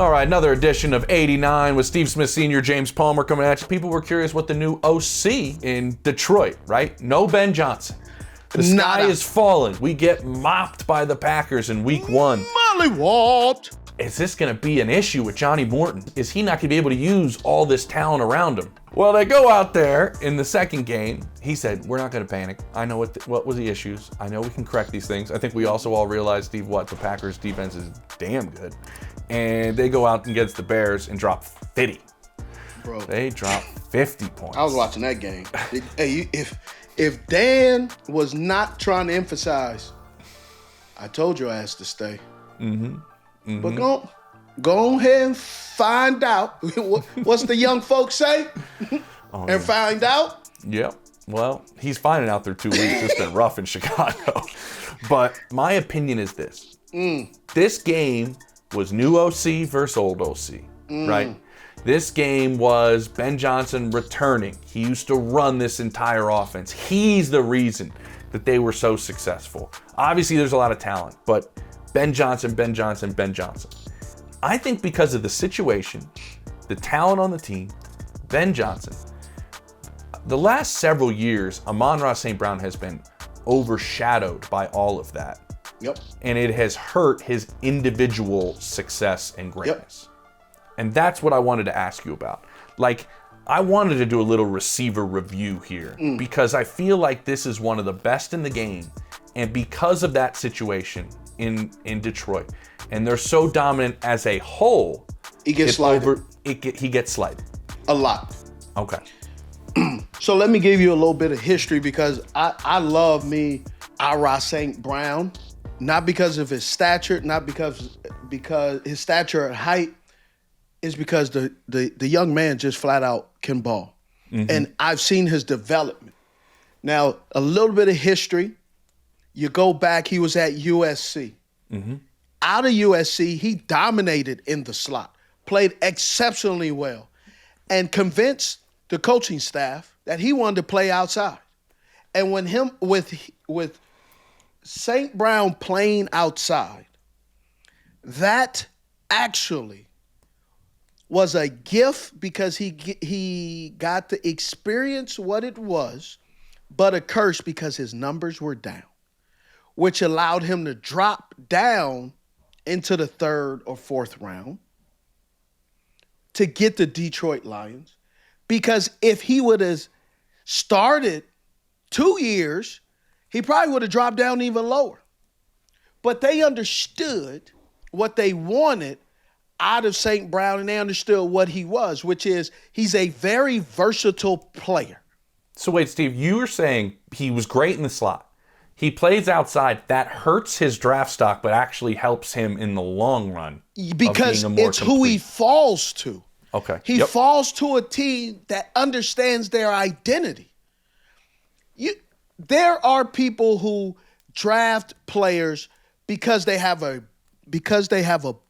All right, another edition of 89 with Steve Smith Sr., James Palmer coming at you. People were curious what the new OC in Detroit, right? No Ben Johnson. The sky is falling. We get mopped by the Packers in week 1. Mollywopped. Is this going to be an issue with Johnny Morton? Is he not going to be able to use all this talent around him? Well, they go out there in the second game. He said, we're not going to panic. I know what was the issues. I know we can correct these things. I think we also all realized, Steve, the Packers defense is damn good. And they go out against the Bears and drop 50. Bro. They drop 50 points. I was watching that game. Hey, if Dan was not trying to emphasize, I told your ass to stay. But go ahead and find out. What's the young folks say? And find out? Yep. Well, he's finding out through 2 weeks. It's been rough in Chicago. But my opinion is this. This game was new OC versus old OC, right? This game was Ben Johnson returning. He used to run this entire offense. He's the reason that they were so successful. Obviously, there's a lot of talent, but Ben Johnson. I think because of the situation, the talent on the team, Ben Johnson, the last several years, Amon-Ra St. Brown has been overshadowed by all of that. Yep. And it has hurt his individual success and greatness. Yep. And that's what I wanted to ask you about. Like, I wanted to do a little receiver review here because I feel like this is one of the best in the game. And because of that situation in Detroit, and they're so dominant as a whole, he gets slighted. He gets slighted. A lot. Okay. So let me give you a little bit of history because I love me Amon-Ra St. Brown. Not because of his stature, not because his stature and height, is because the young man just flat out can ball. And I've seen his development. Now, a little bit of history. You go back, he was at USC. Out of USC, he dominated in the slot, played exceptionally well, and convinced the coaching staff that he wanted to play outside. And when with St. Brown playing outside, that actually was a gift because he got to experience what it was, but a curse because his numbers were down, which allowed him to drop down into the 3rd or 4th round to get the Detroit Lions. Because if he would have started 2 years, he probably would have dropped down even lower. But they understood what they wanted out of St. Brown, and they understood what he was, which is he's a very versatile player. So wait, Steve, you were saying he was great in the slot. He plays outside. That hurts his draft stock, but actually helps him in the long run. Because it's who he falls to. Okay. He falls to a team that understands their identity. There are people who draft players because they have a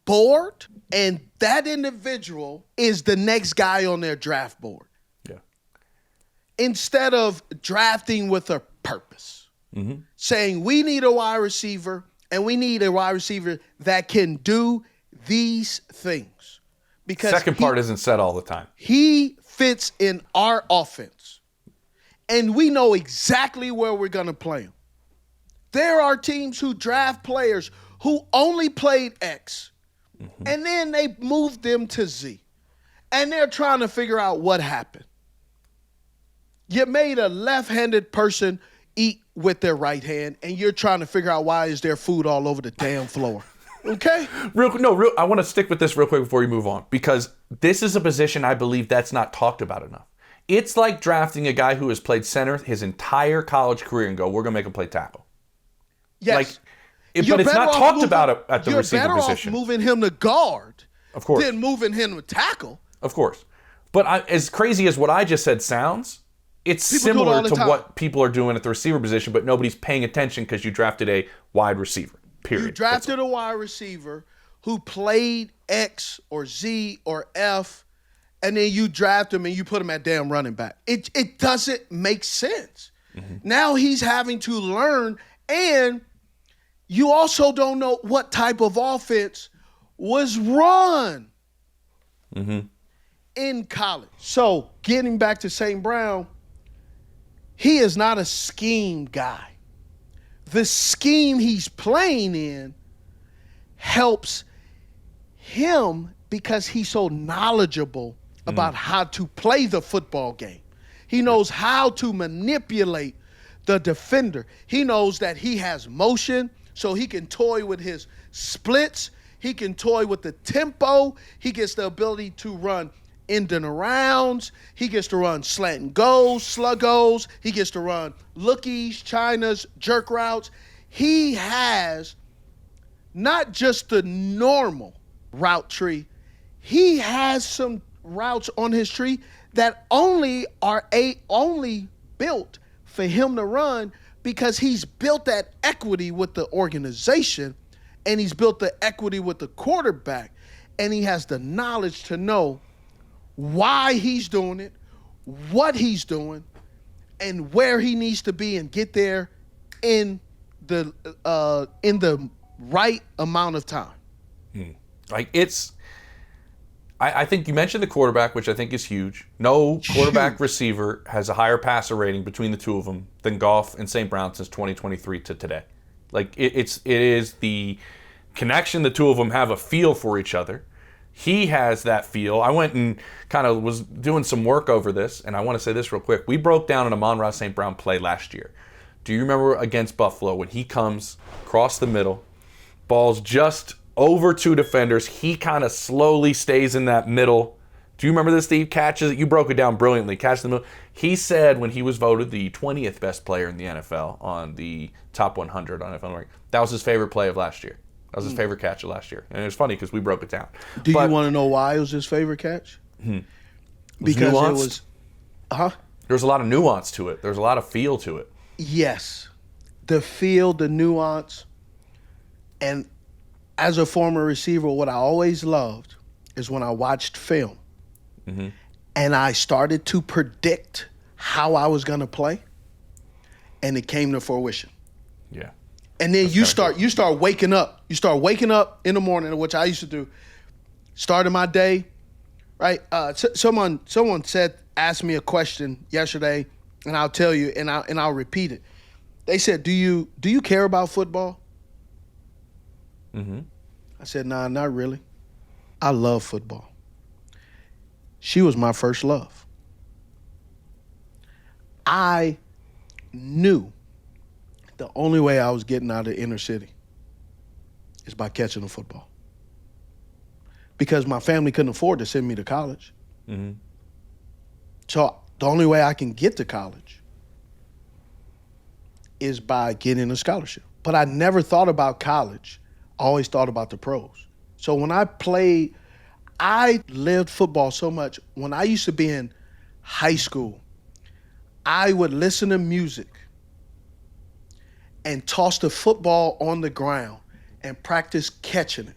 board, and that individual is the next guy on their draft board. Yeah. Instead of drafting with a purpose, saying we need a wide receiver, and we need a wide receiver that can do these things. Because second part isn't said all the time. He fits in our offense. And we know exactly where we're going to play him. There are teams who draft players who only played X, and then they moved them to Z. And they're trying to figure out what happened. You made a left-handed person eat with their right hand, and you're trying to figure out why is there food all over the damn floor. Okay? I want to stick with this real quick before you move on, because this is a position I believe that's not talked about enough. It's like drafting a guy who has played center his entire college career and go, we're going to make him play tackle. Yes. But it's not talked about at the receiver position. You're better off moving him to guard of course, than moving him to tackle. Of course. But as crazy as what I just said sounds, it's similar to what people are doing at the receiver position, but nobody's paying attention because you drafted a wide receiver, period. You drafted a wide receiver who played X or Z or F, and then you draft him and you put him at damn running back. It doesn't make sense. Now he's having to learn, and you also don't know what type of offense was run in college. So getting back to St. Brown, he is not a scheme guy. The scheme he's playing in helps him because he's so knowledgeable about how to play the football game. He knows how to manipulate the defender. He knows that he has motion, so he can toy with his splits. He can toy with the tempo. He gets the ability to run end and arounds. He gets to run slant and goes, sluggos. He gets to run lookies, chinas, jerk routes. He has not just the normal route tree. He has some routes on his tree that only built for him to run because he's built that equity with the organization and he's built the equity with the quarterback, and he has the knowledge to know why he's doing it, what he's doing, and where he needs to be and get there in the right amount of time. Like I think you mentioned the quarterback, which I think is huge. No quarterback receiver has a higher passer rating between the two of them than Goff and St. Brown since 2023 to today. Like it is the connection the two of them have a feel for each other. He has that feel. I went and kind of was doing some work over this, and I want to say this real quick. We broke down an Amon-Ra St. Brown play last year. Do you remember against Buffalo when he comes across the middle, ball's just over two defenders, he kind of slowly stays in that middle. Do you remember this, Steve? Catches it. You broke it down brilliantly. Catches the middle. He said when he was voted the 20th best player in the NFL on the top 100 on NFL, that was his favorite play of last year. That was his favorite catch of last year. And it was funny because we broke it down. Do you want to know why it was his favorite catch? Because nuanced. it was, There's a lot of nuance to it. There's a lot of feel to it. Yes. The feel, the nuance. And as a former receiver, what I always loved is when I watched film and I started to predict how I was going to play, and it came to fruition. Yeah. And then you start waking up. You start waking up in the morning, which I used to do. Starting my day, right? Someone asked me a question yesterday, and I'll tell you, and I'll repeat it. They said, "Do you care about football?" I said, "Nah, not really. I love football. She was my first love. I knew the only way I was getting out of the inner city is by catching the football. Because my family couldn't afford to send me to college. So the only way I can get to college is by getting a scholarship. But I never thought about college. I always thought about the pros. So when I played, I lived football so much. When I used to be in high school, I would listen to music and toss the football on the ground and practice catching it.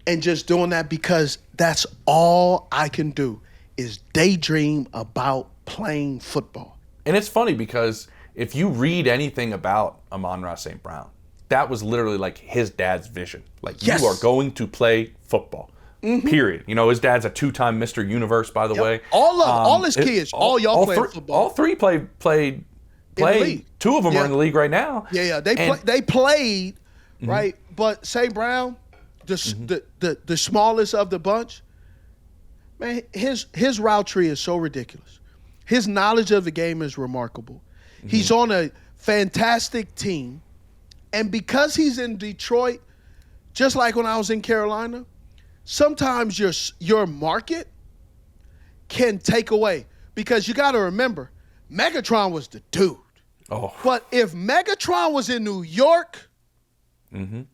And just doing that because that's all I can do is daydream about playing football. And it's funny because if you read anything about Amon-Ra St. Brown, that was literally like his dad's vision. Like, yes. You are going to play football. Period. You know, his dad's a two-time Mr. Universe, by the way. All his kids, all y'all play football. All three played. Two of them are in the league right now. Yeah. They played, right? But St. Brown, the smallest of the bunch, man, his route tree is so ridiculous. His knowledge of the game is remarkable. He's on a fantastic team. And because he's in Detroit, just like when I was in Carolina, sometimes your market can take away. Because you got to remember, Megatron was the dude. Oh. But if Megatron was in New York,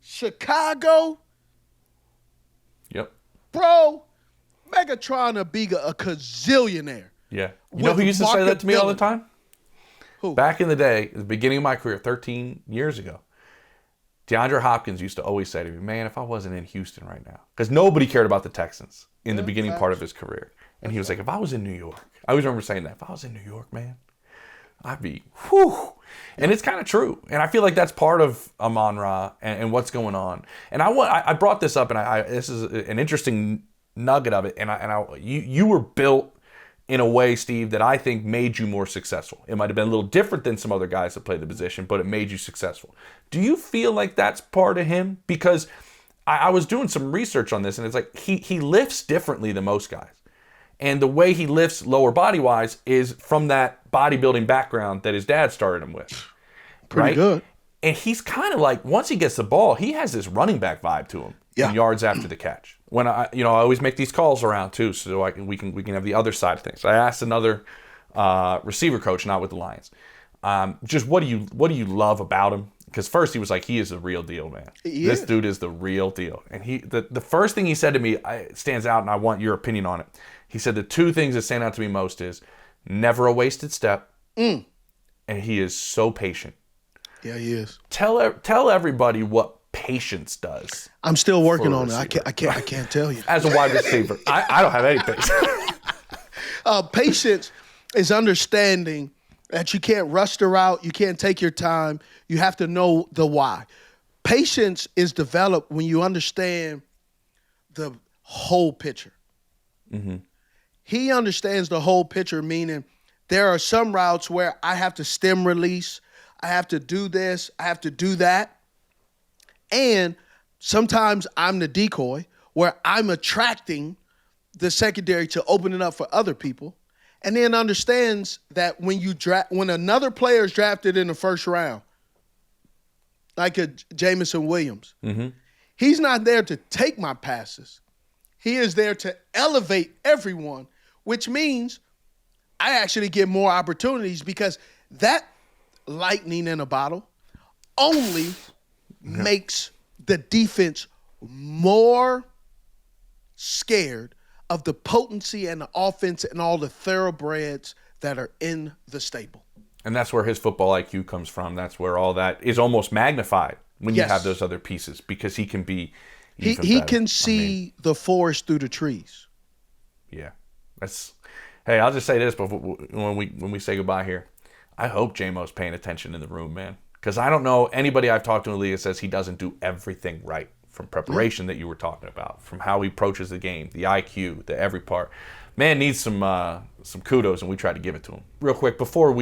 Chicago, bro, Megatron would be a gazillionaire. Yeah. You know who used to say that to me all the time? Who? Back in the day, at the beginning of my career, 13 years ago, DeAndre Hopkins used to always say to me, man, if I wasn't in Houston right now. Because nobody cared about the Texans in the beginning part of his career. And he was like, if I was in New York, I always remember saying that, if I was in New York, man, I'd be, And it's kind of true. And I feel like that's part of Amon-Ra and what's going on. And I brought this up, and this is an interesting nugget of it. And you were built in a way, Steve, that I think made you more successful. It might have been a little different than some other guys that play the position, but it made you successful. Do you feel like that's part of him? Because I was doing some research on this, and it's like he lifts differently than most guys. And the way he lifts lower body-wise is from that bodybuilding background that his dad started him with. Pretty good. And he's kind of like, once he gets the ball, he has this running back vibe to him. Yeah. In yards after the catch. When I always make these calls around too, so we can have the other side of things. I asked another receiver coach, not with the Lions, just what do you love about him? Because first he was like, he is the real deal, man. This dude is the real deal. And the first thing he said to me stands out, and I want your opinion on it. He said the two things that stand out to me most is never a wasted step, and he is so patient. Yeah, he is. Tell everybody what patience does. I'm still working on it. I can't tell you. As a wide receiver, I don't have any patience. Patience is understanding that you can't rush the route. You can't take your time. You have to know the why. Patience is developed when you understand the whole picture. Mm-hmm. He understands the whole picture, meaning there are some routes where I have to stem release. I have to do this. I have to do that. And sometimes I'm the decoy where I'm attracting the secondary to open it up for other people, and then understands that when another player is drafted in the first round, like a Jamison Williams, he's not there to take my passes. He is there to elevate everyone, which means I actually get more opportunities because that lightning in a bottle only makes the defense more scared of the potency and the offense and all the thoroughbreds that are in the stable. And that's where his football IQ comes from. That's where all that is almost magnified when you have those other pieces, because he can be even he better. can see the forest through the trees. Yeah. Hey, I'll just say this before when we say goodbye here. I hope J-Mo's paying attention in the room, man. Because I don't know anybody I've talked to in the league that says he doesn't do everything right, from preparation that you were talking about, from how he approaches the game, the IQ, the every part. Man needs some kudos, and we try to give it to him. Real quick, before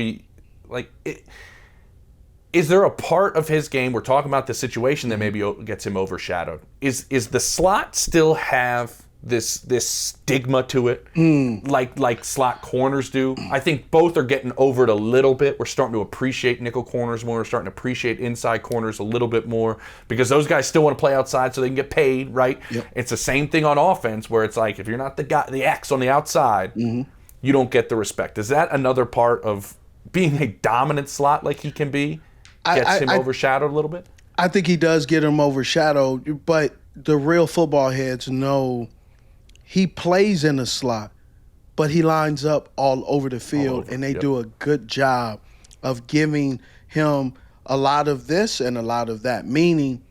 is there a part of his game, we're talking about the situation that maybe gets him overshadowed? Is the slot still have this stigma to it, like slot corners do? I think both are getting over it a little bit. We're starting to appreciate nickel corners more. We're starting to appreciate inside corners a little bit more, because those guys still want to play outside so they can get paid, right? Yep. It's the same thing on offense, where it's like, if you're not the X on the outside, you don't get the respect. Is that another part of being a dominant slot like he can be? Gets him overshadowed a little bit? I think he does get him overshadowed, but the real football heads know he plays in the slot, but he lines up all over the field, and they do a good job of giving him a lot of this and a lot of that. Meaning,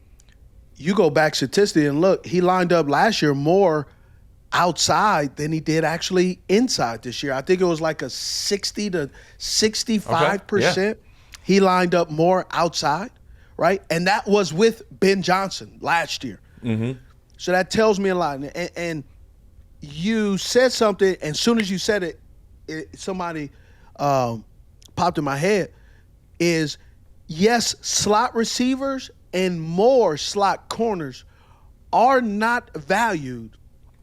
you go back statistically and look, he lined up last year more outside than he did actually inside this year. I think it was like a 60 to 65%. He lined up more outside, right? And that was with Ben Johnson last year. So that tells me a lot. And you said something, and as soon as you said it somebody popped in my head, is yes, slot receivers and more slot corners are not valued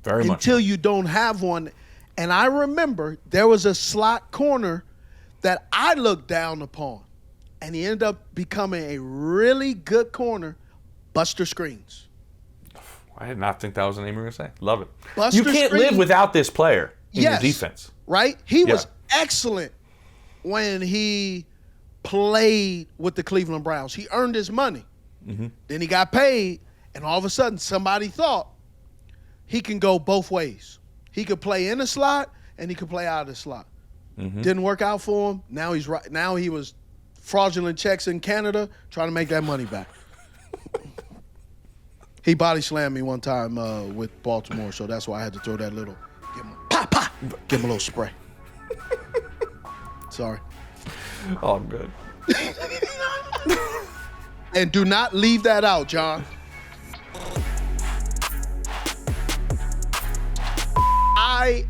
until you don't have one. And I remember there was a slot corner that I looked down upon, and he ended up becoming a really good corner, Buster Screens. I did not think that was the name you were going to say. Love it. Buster you can't Screens, live without this player in your defense. Right? He was excellent when he played with the Cleveland Browns. He earned his money. Then he got paid, and all of a sudden somebody thought he can go both ways. He could play in the slot, and he could play out of the slot. Didn't work out for him. Now he's right. Now he was fraudulent checks in Canada trying to make that money back. He body slammed me one time with Baltimore, so that's why I had to throw that little, give him a little spray. Sorry. Oh, good. And do not leave that out, John.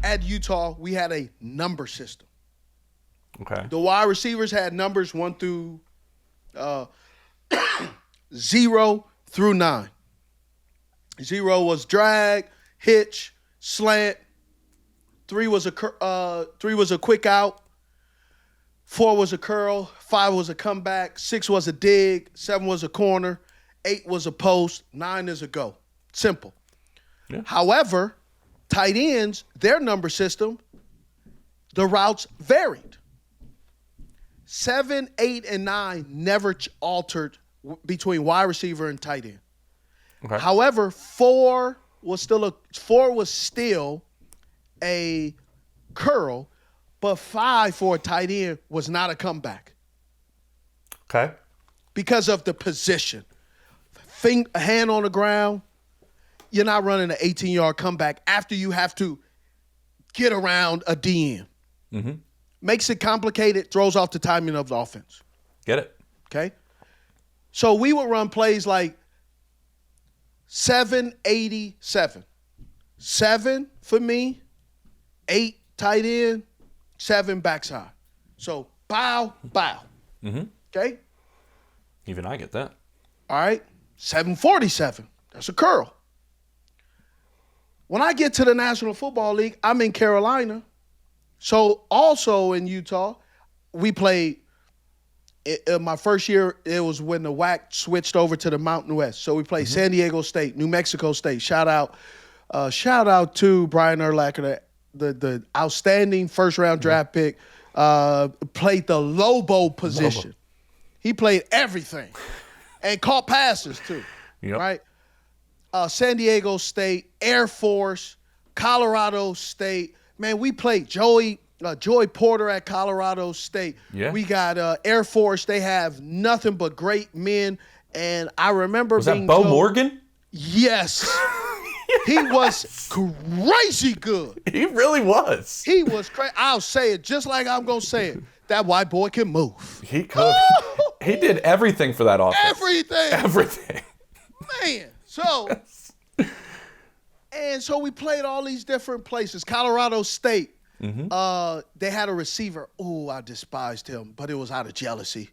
At Utah, we had a number system. Okay. The wide receivers had numbers 1 through 0 through 9. 0 was drag, hitch, slant. 3 was a quick out. 4 was a curl. 5 was a comeback. 6 was a dig. 7 was a corner. 8 was a post. 9 is a go. Simple. Yeah. However, tight ends, their number system, the routes varied. 7, 8, and 9 never altered between wide receiver and tight end. Okay. However, 4 was still a curl, but 5 for a tight end was not a comeback Okay. because of the position. A hand on the ground, you're not running an 18-yard comeback after you have to get around a DN. Mm-hmm. Makes it complicated, throws off the timing of the offense. Get it? Okay? So we would run plays like 7-87. 7 for me, 8 tight end, 7 backside. So bow, bow. Mm-hmm. Okay? Even I get that. All right? 747. That's a curl. When I get to the National Football League, I'm in Carolina. So also in Utah, we played, my first year, it was when the WAC switched over to the Mountain West. So we played San Diego State, New Mexico State. Shout out to Brian Urlacher, the outstanding first-round draft pick. Played the Lobo position. Lobo. He played everything and caught passes too, Yep. right? San Diego State, Air Force, Colorado State. Man, we played Joey Porter at Colorado State. Yeah. We got Air Force. They have nothing but great men. And I remember Was that Bo Morgan? Yes. He was crazy good. He really was. He was crazy. I'll say it just like I'm going to say it. That white boy can move. He could. He did everything for that offense. Everything. Man. So we played all these different places. Colorado State, they had a receiver. Oh, I despised him, but it was out of jealousy.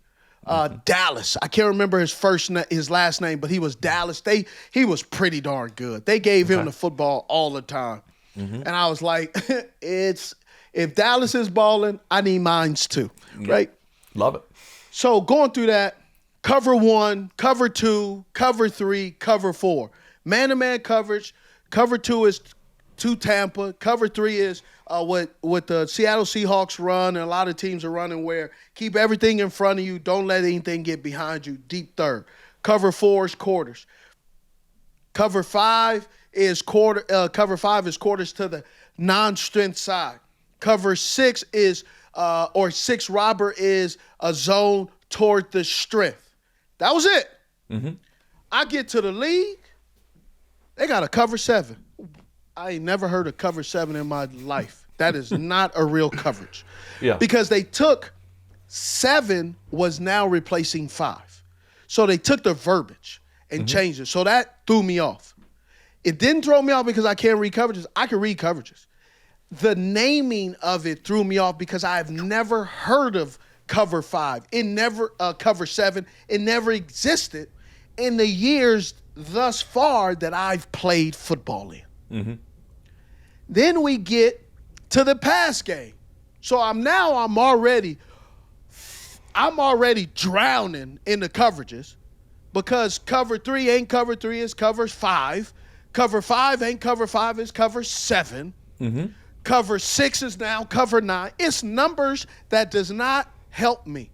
Dallas. I can't remember his last name, but he was Dallas. He was pretty darn good. They gave him the football all the time. And I was like, if Dallas is balling, I need mines too. Right? Love it. So going through that, cover 1, cover 2, cover 3, cover 4. Man-to-man coverage. Cover 2 is to Tampa. Cover 3 is what the Seattle Seahawks run, and a lot of teams are running where keep everything in front of you. Don't let anything get behind you. Deep third. Cover 4 is quarters. Cover 5 is quarters to the non-strength side. Cover 6 is 6 robber is a zone toward the strength. That was it. I get to the league. They got a cover 7. I ain't never heard of cover 7 in my life. That is not a real coverage. Yeah. Because they took 7 was now replacing 5. So they took the verbiage and changed it. So that threw me off. It didn't throw me off because I can't read coverages. I can read coverages. The naming of it threw me off because I've never heard of cover 5. It never, cover 7. It never existed in the years thus far that I've played football in. Then we get to the pass game. So I'm already drowning in the coverages because cover 3 ain't cover 3, it's cover 5. Cover 5 ain't cover 5, it's cover 7. Cover 6 is now cover 9. It's numbers that does not help me.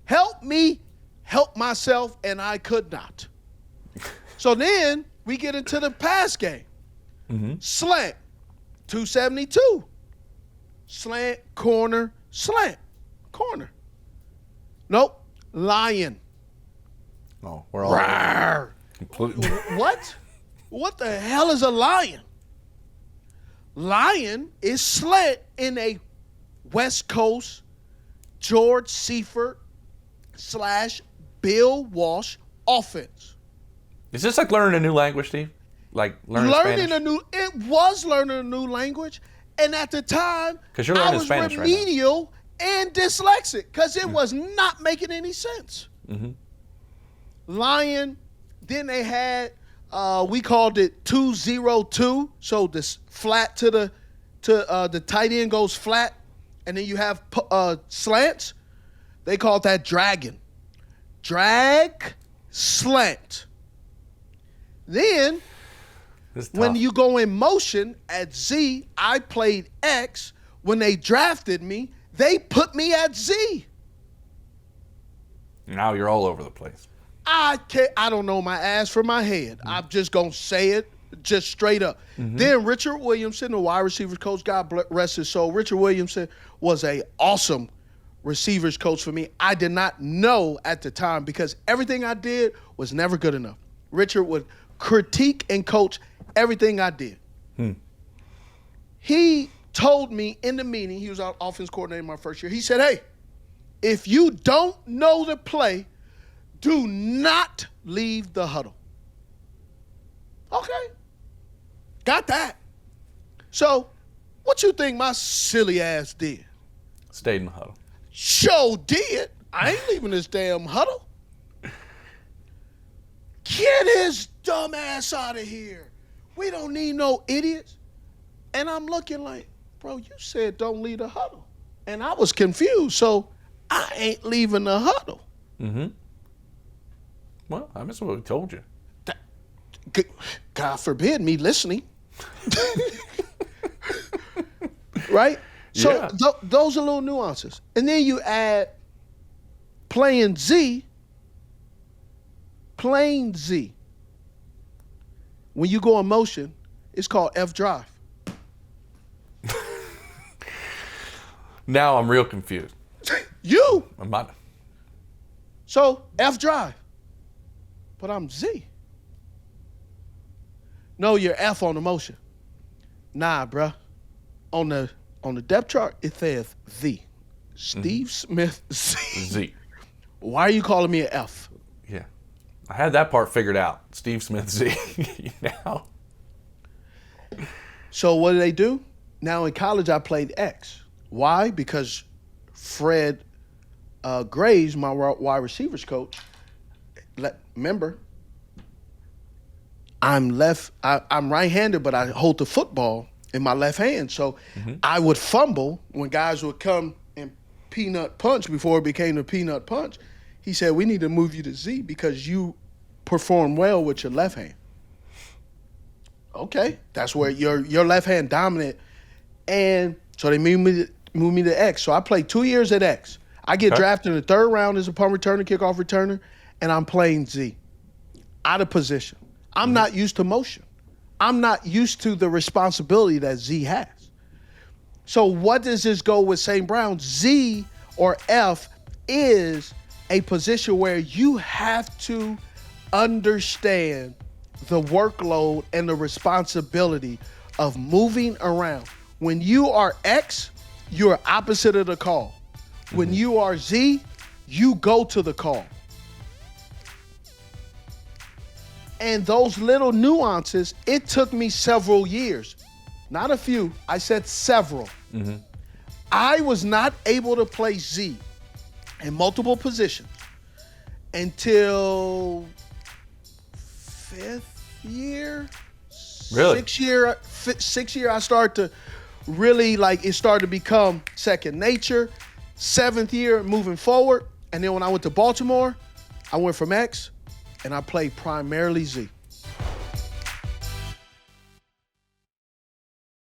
Help me help myself, and I could not. So then we get into the pass game. Slant, 272. Slant, corner, slant, corner. Nope, lion. Oh, we're all completely. What? What the hell is a lion? Lion is slant in a West Coast, George Seifert Bill Walsh offense. Is this like learning a new language, Steve? Like learning Spanish? It was learning a new language. And at the time, 'Cause you're learning I was Spanish right now. remedial and dyslexic because it was not making any sense. Mm-hmm. Lion, then they had, we called it 2-0-2. So this flat to the tight end goes flat, and then you have slants. They called that dragon. Drag, slant. Then, when you go in motion at Z, I played X. When they drafted me, they put me at Z. Now you're all over the place. I don't know my ass from my head. I'm just going to say it just straight up. Then Richard Williamson, the wide receivers coach, God rest his soul. Richard Williamson was an awesome receivers coach for me. I did not know at the time because everything I did was never good enough. Richard would critique and coach everything I did. He told me in the meeting, he was our offense coordinator my first year, he said, hey, if you don't know the play, do not leave the huddle. Okay. Got that. So, what you think my silly ass did? Stayed in the huddle. Sure did. I ain't leaving this damn huddle. Get his dumb ass out of here. We don't need no idiots. And I'm looking like, bro, you said don't leave the huddle. And I was confused, so I ain't leaving the huddle. Mm-hmm. Well, I miss what we told you. God forbid me listening. Right? So Yeah. those are little nuances. And then you add playing Z. Plain Z. When you go in motion, it's called F drive. Now I'm real confused. You. I'm not. So F drive. But I'm Z. No, you're F on the motion. Nah, bruh. On the depth chart, it says Z. Steve Smith Z. Z. Why are you calling me an F? Yeah. I had that part figured out. Steve Smith Z. Now. So what do they do? Now in college, I played X. Why? Because Fred Graves, my wide receivers coach, remember, I'm right-handed, but I hold the football in my left hand. So I would fumble when guys would come and peanut punch before it became the peanut punch. He said, we need to move you to Z because you perform well with your left hand. Okay, that's where your left hand dominant. And so they moved me to X. So I played 2 years at X. I get drafted in the third round as a punt returner, kickoff returner, and I'm playing Z. Out of position. I'm not used to motion. I'm not used to the responsibility that Z has. So what does this go with St. Brown? Z or F is a position where you have to understand the workload and the responsibility of moving around. When you are X, you're opposite of the call. When you are Z, you go to the call. And those little nuances, it took me several years. Not a few, I said several. I was not able to play Z in multiple positions until fifth year? Really? Sixth year, I started to really, it started to become second nature. Seventh year, moving forward. And then when I went to Baltimore, I went from X and I played primarily Z.